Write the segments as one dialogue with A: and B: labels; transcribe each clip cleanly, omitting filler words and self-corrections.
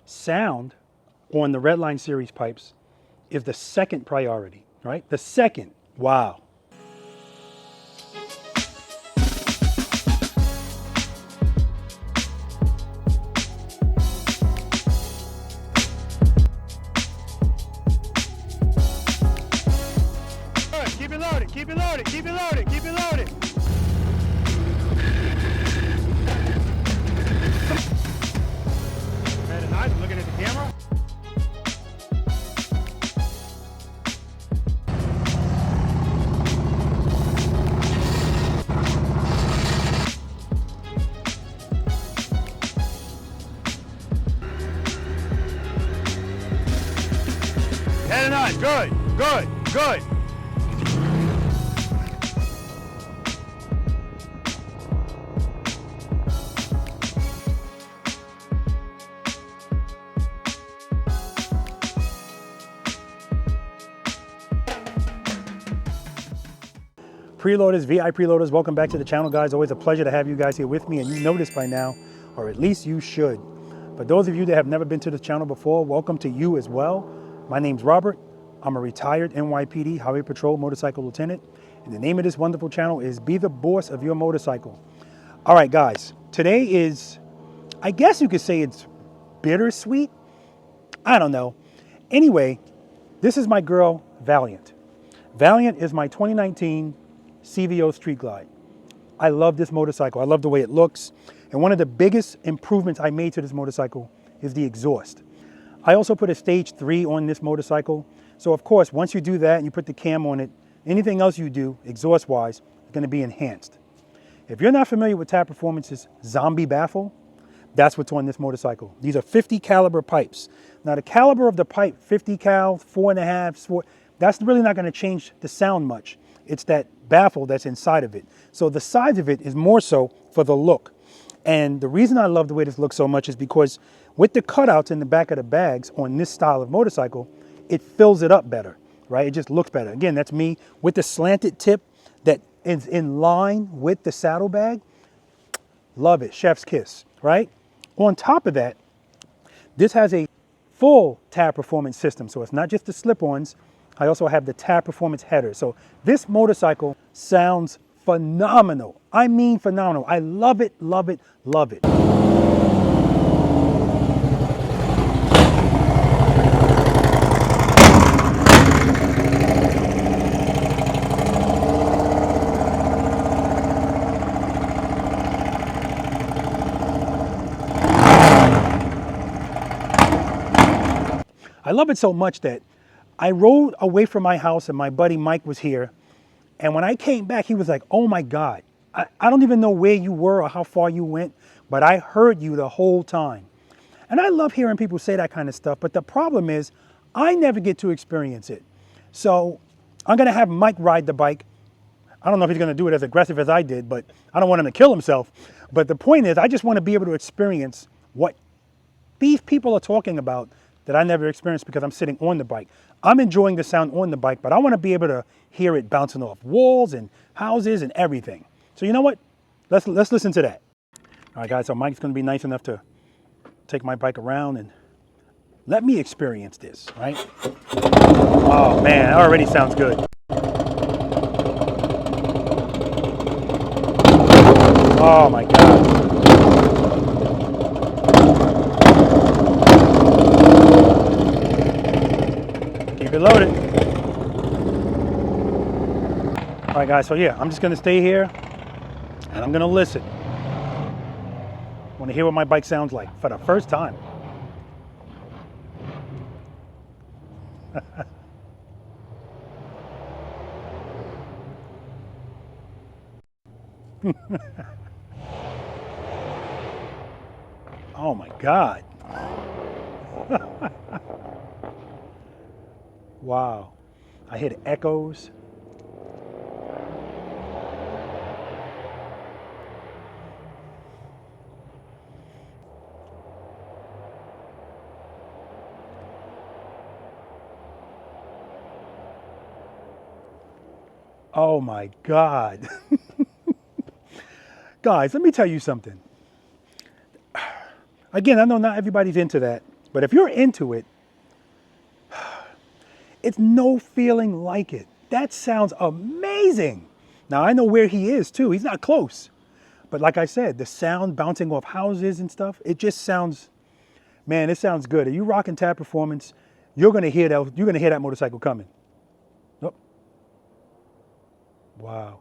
A: sound on the Redline series pipes is the second priority, right? The second. Wow. Keep it loaded, keep it loaded, keep it loaded, keep it loaded. Very nice, I'm looking at the camera. Very nice, good, good, good. Preloaders, V.I.Preloaders, welcome back to the channel, guys. Always a pleasure to have you guys here with me, and you know this by now, or at least you should. For those of you that have never been to this channel before, welcome to you as well. My name's Robert. I'm a retired NYPD Highway Patrol motorcycle lieutenant, and the name of this wonderful channel is Be the Boss of Your Motorcycle. All right, guys, today is, I guess you could say it's bittersweet. I don't know. Anyway, this is my girl, Valiant. Valiant is my 2019 CVO Street Glide. I love this motorcycle. I love the way it looks. And one of the biggest improvements I made to this motorcycle is the exhaust. I also put a stage 3 on this motorcycle. So of course, once you do that and you put the cam on it, anything else you do exhaust wise is going to be enhanced. If you're not familiar with Tap Performance's Zombie Baffle, that's what's on this motorcycle. These are 50 caliber pipes. Now the caliber of the pipe, 50 cal, 4.5, 4, that's really not going to change the sound much. It's that baffle that's inside of it. So the size of it is more so for the look. And the reason I love the way this looks so much is because with the cutouts in the back of the bags on this style of motorcycle, it fills it up better, right? It just looks better. Again, that's me with the slanted tip that is in line with the saddlebag. Love it, chef's kiss, right? On top of that, this has a full Tap Performance system. So it's not just the slip-ons. I also have the Tap Performance header. So this motorcycle sounds phenomenal. I mean phenomenal. I love it, love it, love it. I love it so much that I rode away from my house and my buddy Mike was here. And when I came back, he was like, oh my God, I don't even know where you were or how far you went, but I heard you the whole time. And I love hearing people say that kind of stuff. But the problem is I never get to experience it. So I'm going to have Mike ride the bike. I don't know if he's going to do it as aggressive as I did, but I don't want him to kill himself. But the point is, I just want to be able to experience what these people are talking about that I never experienced because I'm sitting on the bike. I'm enjoying the sound on the bike, but I want to be able to hear it bouncing off walls and houses and everything. So you know what? Let's listen to that. All right, guys, so Mike's going to be nice enough to take my bike around and let me experience this, right? Oh man, it already sounds good. Oh my God. Keep it loaded. All right, guys, so yeah, I'm just gonna stay here and I'm gonna listen. I wanna hear what my bike sounds like for the first time. Oh my God. Wow. I hear the echoes. Oh my God. Guys, let me tell you something. Again, I know not everybody's into that, But if you're into it, it's no feeling like it. That sounds amazing. Now I know where he is too. He's not close. But like I said, the sound bouncing off houses and stuff, it just sounds, man, it sounds good. If you rocking Tab Performance, you're gonna hear that motorcycle coming. Oh. Wow.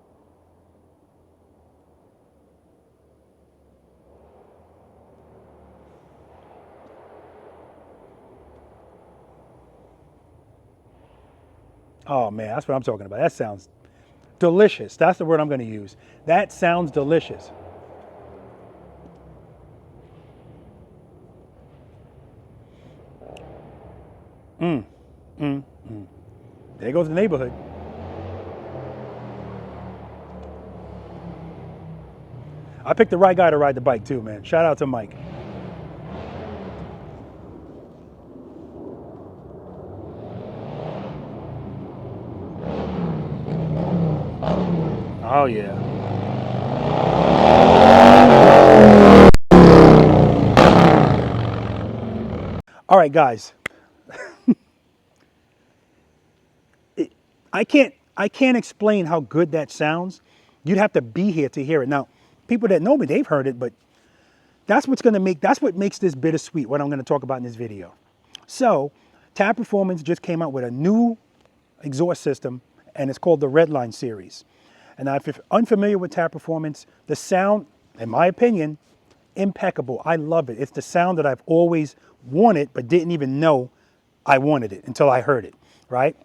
A: Oh man, that's what I'm talking about. That sounds delicious. That's the word I'm going to use. That sounds delicious. There goes the neighborhood. I picked the right guy to ride the bike too, man. Shout out to Mike. Oh yeah. All right, guys. I can't explain how good that sounds. You'd have to be here to hear it. Now, people that know me, they've heard it, but that's what makes this bittersweet, what I'm going to talk about in this video. So, Tab Performance just came out with a new exhaust system, and it's called the Redline series. And now, if you're unfamiliar with Tab Performance, the sound, in my opinion, impeccable. I love it. It's the sound that I've always wanted, but didn't even know I wanted it until I heard it, right?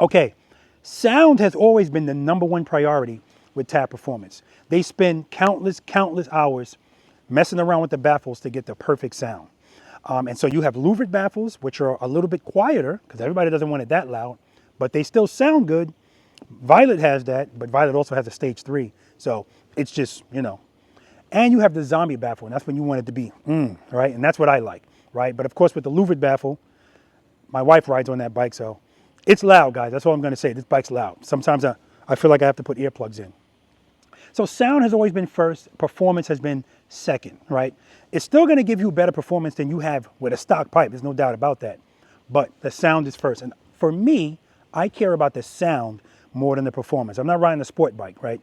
A: Okay, sound has always been the #1 priority with Tab Performance. They spend countless hours messing around with the baffles to get the perfect sound. And so you have louvered baffles, which are a little bit quieter, because everybody doesn't want it that loud, but they still sound good. Violet has that, but Violet also has a stage 3. So it's just, you know. And you have the zombie baffle, and that's when you want it to be, right? And that's what I like, right? But of course, with the louvered baffle, my wife rides on that bike, so it's loud, guys. That's all I'm going to say. This bike's loud. Sometimes I feel like I have to put earplugs in. So sound has always been first. Performance has been second, right? It's still going to give you better performance than you have with a stock pipe. There's no doubt about that. But the sound is first. And for me, I care about the sound more than the performance. I'm not riding a sport bike, right?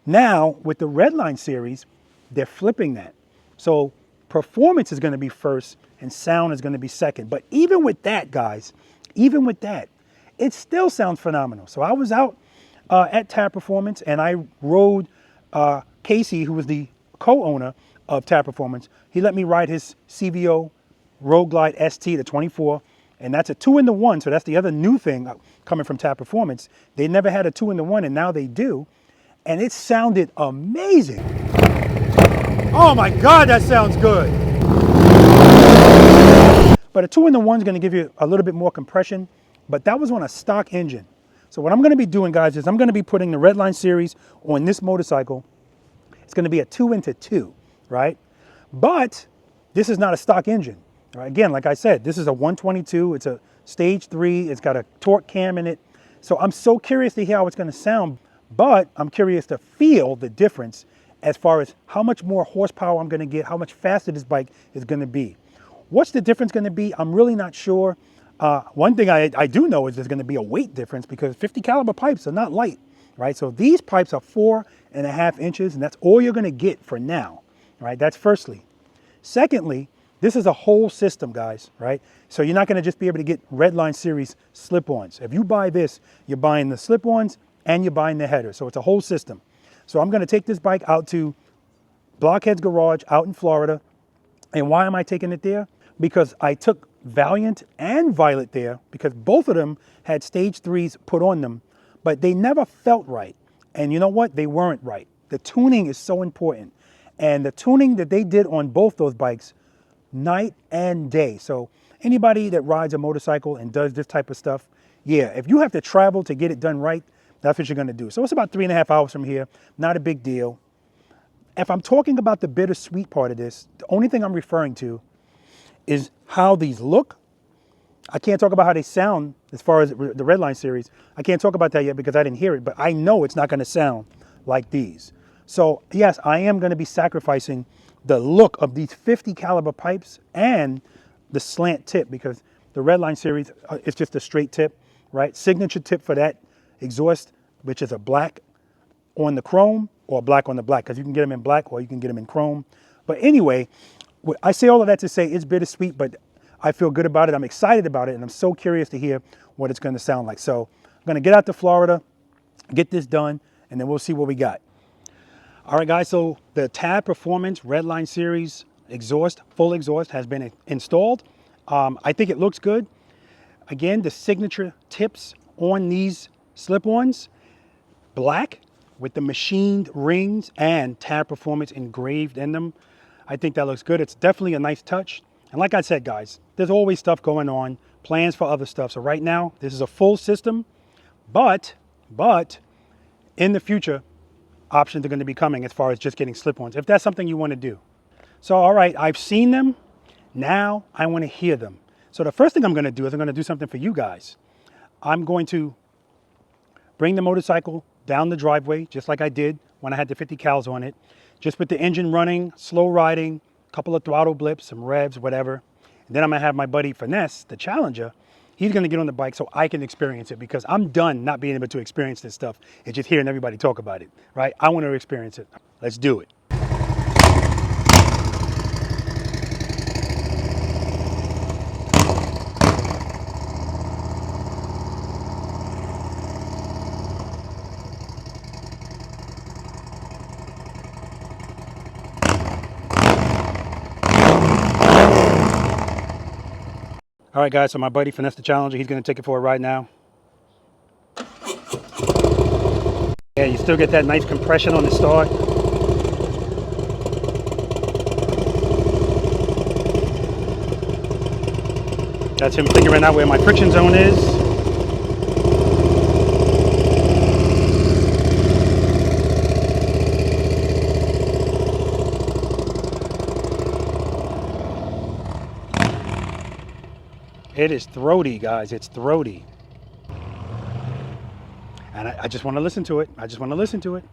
A: Now, with the Redline series, they're flipping that. So performance is going to be first and sound is going to be second. But even with that, guys, even with that, it still sounds phenomenal. So I was out at Tab Performance and I rode Casey, who was the co-owner of Tab Performance. He let me ride his CVO Road Glide ST, the 24, and that's a 2-in-1. So that's the other new thing coming from Tab Performance. They never had a 2-in-1 and now they do. And it sounded amazing. Oh my God, that sounds good. But a 2-in-1 is going to give you a little bit more compression, but that was on a stock engine. So what I'm going to be doing, guys, is I'm going to be putting the Redline series on this motorcycle. It's going to be a 2-in-2, right? But this is not a stock engine. Right? Again, like I said, this is a 122. It's a stage 3. It's got a torque cam in it. So I'm so curious to hear how it's going to sound, but I'm curious to feel the difference as far as how much more horsepower I'm going to get, how much faster this bike is going to be. What's the difference going to be? I'm really not sure. One thing I do know is there's going to be a weight difference because 50 caliber pipes are not light, right? So these pipes are 4.5 inches, and that's all you're going to get for now, right? That's firstly. Secondly, this is a whole system, guys, right? So you're not going to just be able to get Redline series slip-ons. If you buy this, you're buying the slip-ons and you're buying the header. So it's a whole system. So I'm going to take this bike out to Blockhead's Garage out in Florida. And why am I taking it there? Because I took Valiant and Violet there because both of them had stage 3s put on them, but they never felt right. And you know what? They weren't right. The tuning is so important. And the tuning that they did on both those bikes, night and day. So anybody that rides a motorcycle and does this type of stuff, yeah, if you have to travel to get it done right, that's what you're going to do. So it's about 3.5 hours from here. Not a big deal. If I'm talking about the bittersweet part of this, the only thing I'm referring to is how these look. I can't talk about how they sound as far as the Redline series. I can't talk about that yet because I didn't hear it, but I know it's not going to sound like these. So yes, I am going to be sacrificing the look of these 50 caliber pipes and the slant tip, because the Redline series is just a straight tip, right? Signature tip for that exhaust, which is a black on the chrome or black on the black, because you can get them in black or you can get them in chrome. But anyway, I say all of that to say it's bittersweet, but I feel good about it. I'm excited about it, and I'm so curious to hear what it's going to sound like. So I'm going to get out to Florida, get this done, and then we'll see what we got. All right, guys, so the Tab Performance Redline Series exhaust, full exhaust, has been installed. I think it looks good. Again, the signature tips on these slip-ons, black with the machined rings and Tab Performance engraved in them. I think that looks good. It's definitely a nice touch. And like I said, guys, there's always stuff going on, plans for other stuff. So right now, this is a full system, but in the future, options are going to be coming as far as just getting slip-ons, if that's something you want to do. So, all right, I've seen them. Now I want to hear them. So the first thing I'm going to do is I'm going to do something for you guys. I'm going to bring the motorcycle down the driveway, just like I did when I had the 50 cals on it, just with the engine running, slow riding, a couple of throttle blips, some revs, whatever. And then I'm going to have my buddy Finesse, the Challenger. He's going to get on the bike so I can experience it, because I'm done not being able to experience this stuff and just hearing everybody talk about it, right? I want to experience it. Let's do it. All right, guys, so my buddy Finesse the Challenger, he's going to take it for a ride now. Yeah, you still get that nice compression on the start. That's him figuring out where my friction zone is. It is throaty, guys. It's throaty. And I just want to listen to it. I just want to listen to it.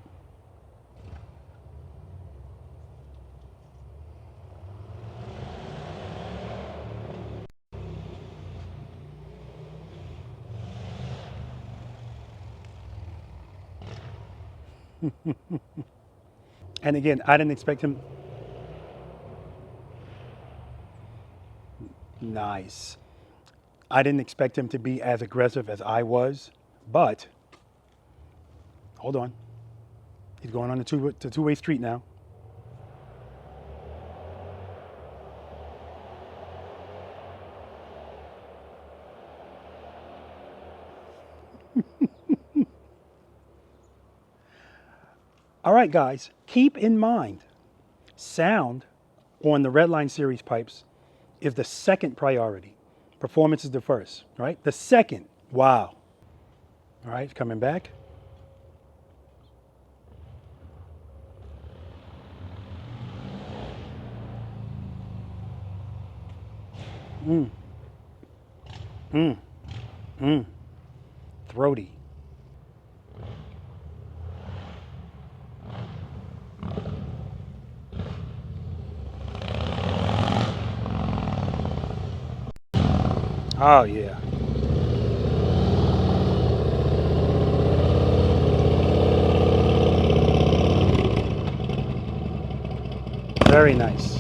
A: And again, I didn't expect him. Nice. I didn't expect him to be as aggressive as I was, but hold on. He's going on the two-way street now. All right, guys, keep in mind, sound on the Redline series pipes is the second priority. Performance is the first, right? The second, wow. All right, coming back. Throaty. Oh, yeah. Very nice.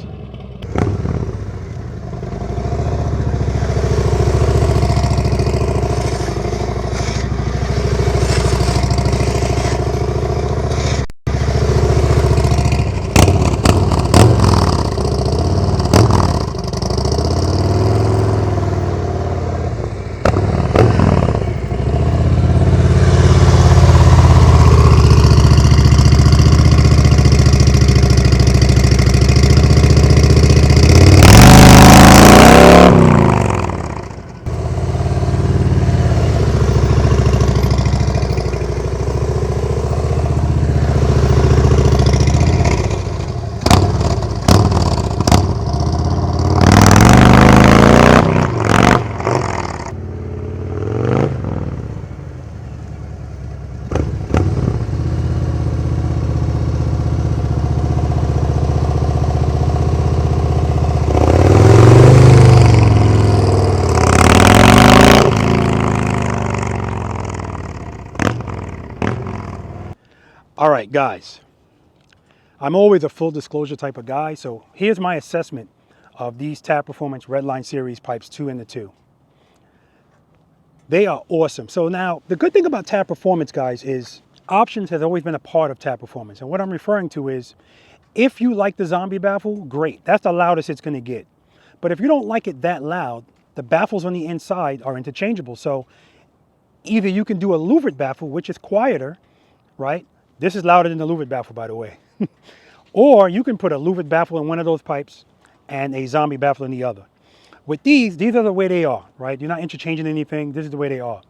A: All right, guys. I'm always a full disclosure type of guy, so here's my assessment of these Tab Performance Redline Series pipes 2 and the 2. They are awesome. So now, the good thing about Tab Performance, guys, is options has always been a part of Tab Performance. And what I'm referring to is, if you like the zombie baffle, great. That's the loudest it's going to get. But if you don't like it that loud, the baffles on the inside are interchangeable. So either you can do a louvered baffle, which is quieter, right? This is louder than the louvered baffle, by the way. Or you can put a louvered baffle in one of those pipes and a zombie baffle in the other. With these are the way they are, right? You're not interchanging anything. This is the way they are.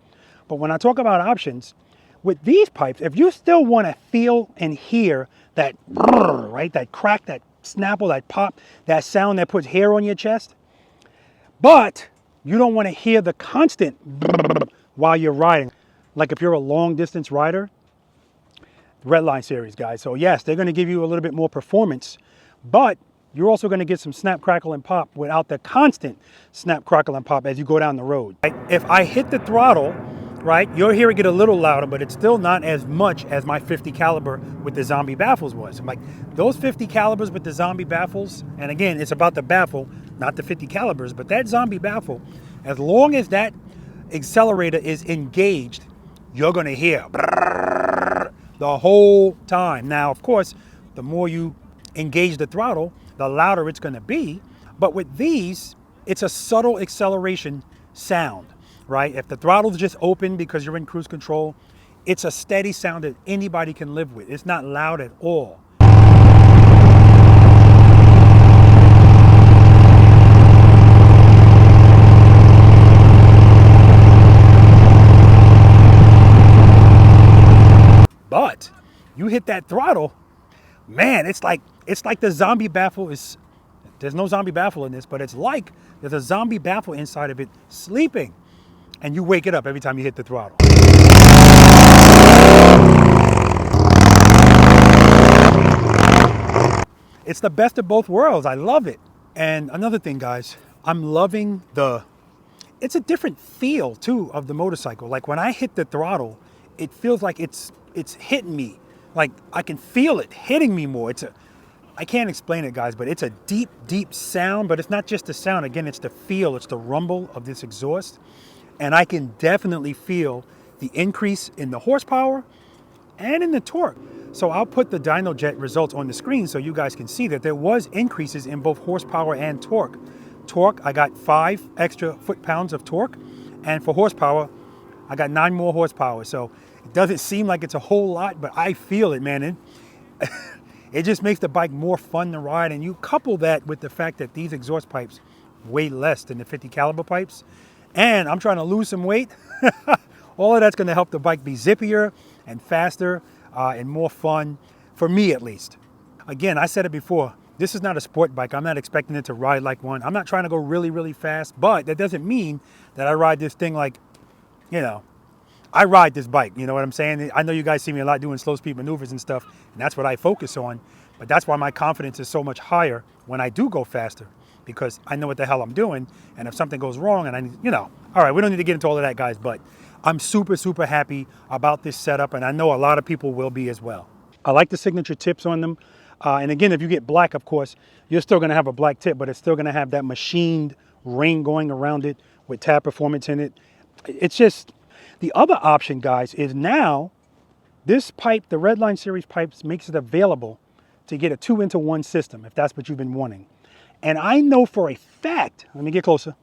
A: But when I talk about options, with these pipes, if you still want to feel and hear that, right, that crack, that snapple, that pop, that sound that puts hair on your chest, but you don't want to hear the constant while you're riding, like if you're a long distance rider, Redline series, guys. So yes, they're going to give you a little bit more performance, but you're also going to get some snap, crackle, and pop without the constant snap, crackle, and pop as you go down the road. If I hit the throttle, right, you'll hear it get a little louder, but it's still not as much as my 50 caliber with the zombie baffles was. I'm like, those 50 calibers with the zombie baffles, and again, it's about the baffle, not the 50 calibers, but that zombie baffle, as long as that accelerator is engaged, you're going to hear the whole time. Now, of course, the more you engage the throttle, the louder it's going to be. But with these, it's a subtle acceleration sound, right? If the throttle's just open because you're in cruise control, it's a steady sound that anybody can live with. It's not loud at all. But you hit that throttle, man, it's like the zombie baffle is, there's no zombie baffle in this, but it's like there's a zombie baffle inside of it sleeping, and you wake it up every time you hit the throttle. It's the best of both worlds. I love it. And another thing, guys, I'm loving it's a different feel too of the motorcycle. Like when I hit the throttle, it feels like it's hitting me. Like I can feel it hitting me more. I can't explain it, guys, but it's a deep, deep sound, but it's not just the sound. Again, it's the feel, it's the rumble of this exhaust. And I can definitely feel the increase in the horsepower and in the torque. So I'll put the Dyno Jet results on the screen so you guys can see that there was increases in both horsepower and torque. Torque, I got 5 extra foot-pounds of torque. And for horsepower, I got 9 more horsepower. So it doesn't seem like it's a whole lot, but I feel it, man. It just makes the bike more fun to ride. And you couple that with the fact that these exhaust pipes weigh less than the 50 caliber pipes. And I'm trying to lose some weight. All of that's going to help the bike be zippier and faster and more fun, for me at least. Again, I said it before, this is not a sport bike. I'm not expecting it to ride like one. I'm not trying to go really, really fast, but that doesn't mean that I ride this thing like, you know, I ride this bike, you know what I'm saying? I know you guys see me a lot doing slow speed maneuvers and stuff, and that's what I focus on. But that's why my confidence is so much higher when I do go faster, because I know what the hell I'm doing. And if something goes wrong and all right, we don't need to get into all of that, guys, but I'm super, super happy about this setup, and I know a lot of people will be as well. I like the signature tips on them. And again, if you get black, of course, you're still going to have a black tip, but it's still going to have that machined ring going around it with Tab Performance in it. It's just, the other option, guys, is now this pipe, the Redline series pipes, makes it available to get a 2-into-1 system, if that's what you've been wanting. And I know for a fact, let me get closer.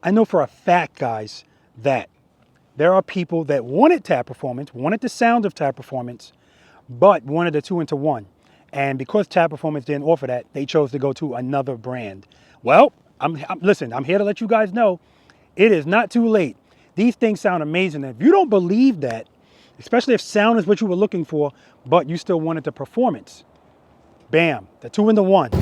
A: I know for a fact, guys, that there are people that wanted Tab Performance, wanted the sound of Tab Performance, but wanted a 2-into-1. And because Tab Performance didn't offer that, they chose to go to another brand. Well, listen, I'm here to let you guys know, it is not too late. These things sound amazing. And if you don't believe that, especially if sound is what you were looking for, but you still wanted the performance, bam, the 2-in-1.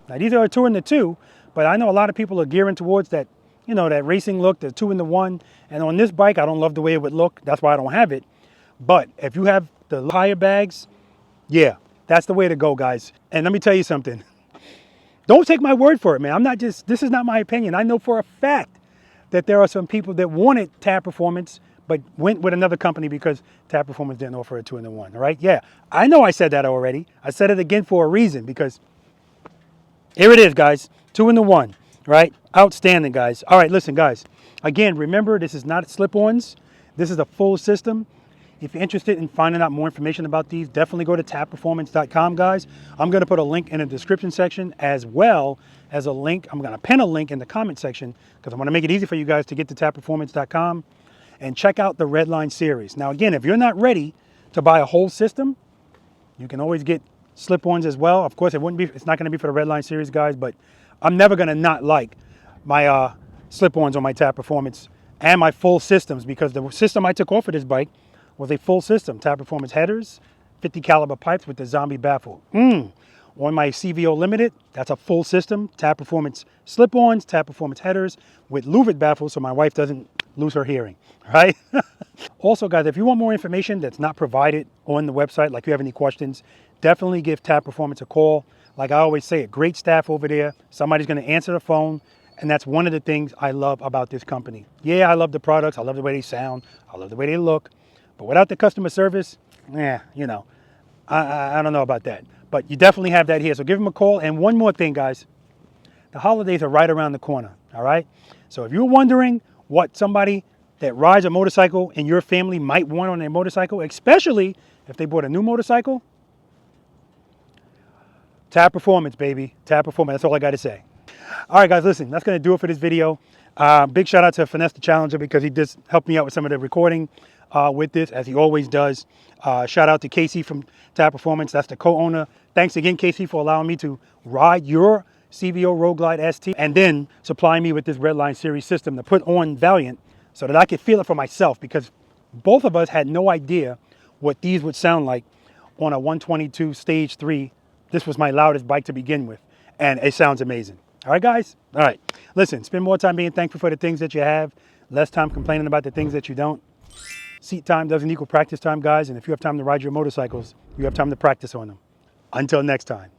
A: Now these are a 2-in-2, but I know a lot of people are gearing towards that, that racing look, the 2-in-1. And on this bike, I don't love the way it would look. That's why I don't have it. But if you have the higher bags, yeah, that's the way to go, guys. And let me tell you something. Don't take my word for it, man. I'm not just, this is not my opinion. I know for a fact that there are some people that wanted Tab Performance, but went with another company because Tab Performance didn't offer a 2-in-1, all right? Yeah, I know I said that already. I said it again for a reason, because here it is, guys. 2-in-1, right? Outstanding, guys. All right, listen, guys. Again, remember, this is not slip-ons. This is a full system. If you're interested in finding out more information about these, definitely go to tabperformance.com, guys. I'm going to put a link in the description section, as well as a link. I'm going to pin a link in the comment section, because I want to make it easy for you guys to get to tabperformance.com and check out the Redline series. Now, again, if you're not ready to buy a whole system, you can always get slip-ons as well. Of course, it's not going to be for the Redline series, guys, but I'm never going to not like my slip-ons on my Tab Performance and my full systems, because the system I took off of this bike was a full system. Tab Performance headers, 50 caliber pipes with the zombie baffle. On my CVO Limited, that's a full system. Tab Performance slip-ons, Tab Performance headers with louvered baffles, so my wife doesn't lose her hearing, right? Also, guys, if you want more information that's not provided on the website, like if you have any questions, definitely give Tab Performance a call. Like I always say, a great staff over there. Somebody's going to answer the phone. And that's one of the things I love about this company. Yeah, I love the products. I love the way they sound. I love the way they look. But without the customer service, you know, I don't know about that. But you definitely have that here. So give them a call. And one more thing, guys. The holidays are right around the corner, all right? So if you're wondering what somebody that rides a motorcycle in your family might want on their motorcycle, especially if they bought a new motorcycle, Tab Performance, baby. Tab Performance. That's all I got to say. All right, guys, listen, that's going to do it for this video. Big shout out to Finesse the Challenger, because he just helped me out with some of the recording with this, as he always does. Shout out to Casey from Tab Performance. That's the co-owner. Thanks again, Casey, for allowing me to ride your CVO Road Glide ST, and then supplying me with this Redline series system to put on Valiant so that I could feel it for myself, because both of us had no idea what these would sound like on a 122 Stage 3. This was my loudest bike to begin with, and it sounds amazing. All right, guys? All right. Listen, spend more time being thankful for the things that you have, less time complaining about the things that you don't. Seat time doesn't equal practice time, guys, and if you have time to ride your motorcycles, you have time to practice on them. Until next time.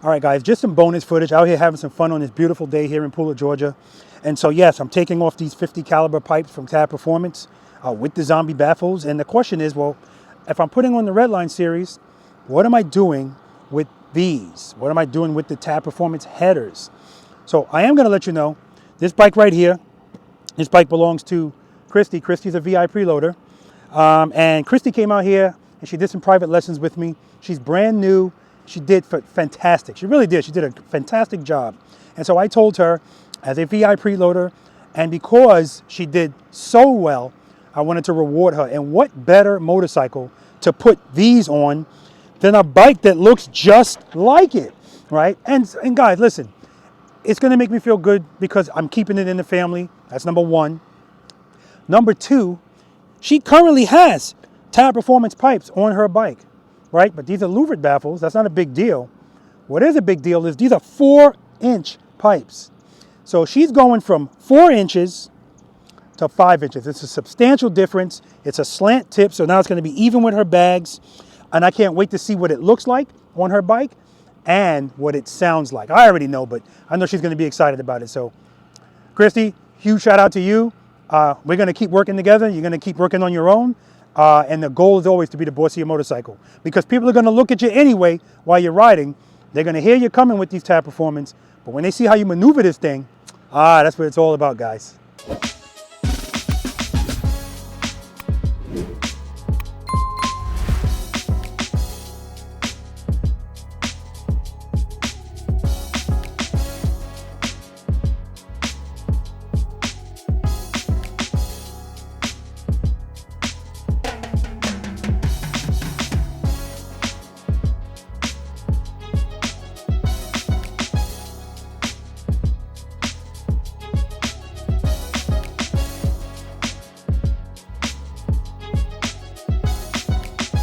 A: All right, guys, just some bonus footage out here having some fun on this beautiful day here in Pooler, Georgia. And so, yes, I'm taking off these 50 caliber pipes from Tab Performance with the zombie baffles. And the question is, well, if I'm putting on the Redline series, what am I doing with these? What am I doing with the Tab Performance headers? So I am going to let you know, this bike right here, this bike belongs to Christy. Christy's a V.I.Preloader. And Christy came out here and she did some private lessons with me. She's brand new. She did fantastic. She really did. She did a fantastic job. And so I told her, as a V.I.Preloader, and because she did so well, I wanted to reward her. And what better motorcycle to put these on than a bike that looks just like it, right? And guys, listen, it's going to make me feel good because I'm keeping it in the family. That's number one. Number two, she currently has Tab Performance pipes on her bike, right? But these are louvered baffles. That's not a big deal. What is a big deal is these are 4-inch pipes. So she's going from 4 inches to 5 inches. It's a substantial difference. It's a slant tip, so now it's going to be even with her bags. And I can't wait to see what it looks like on her bike and what it sounds like. I already know, but I know she's going to be excited about it. So, Christy, huge shout out to you. We're going to keep working together. You're going to keep working on your own. And the goal is always to be the boss of your motorcycle, because people are going to look at you anyway while you're riding. They're going to hear you coming with these Tab Performance. But when they see how you maneuver this thing, that's what it's all about, guys.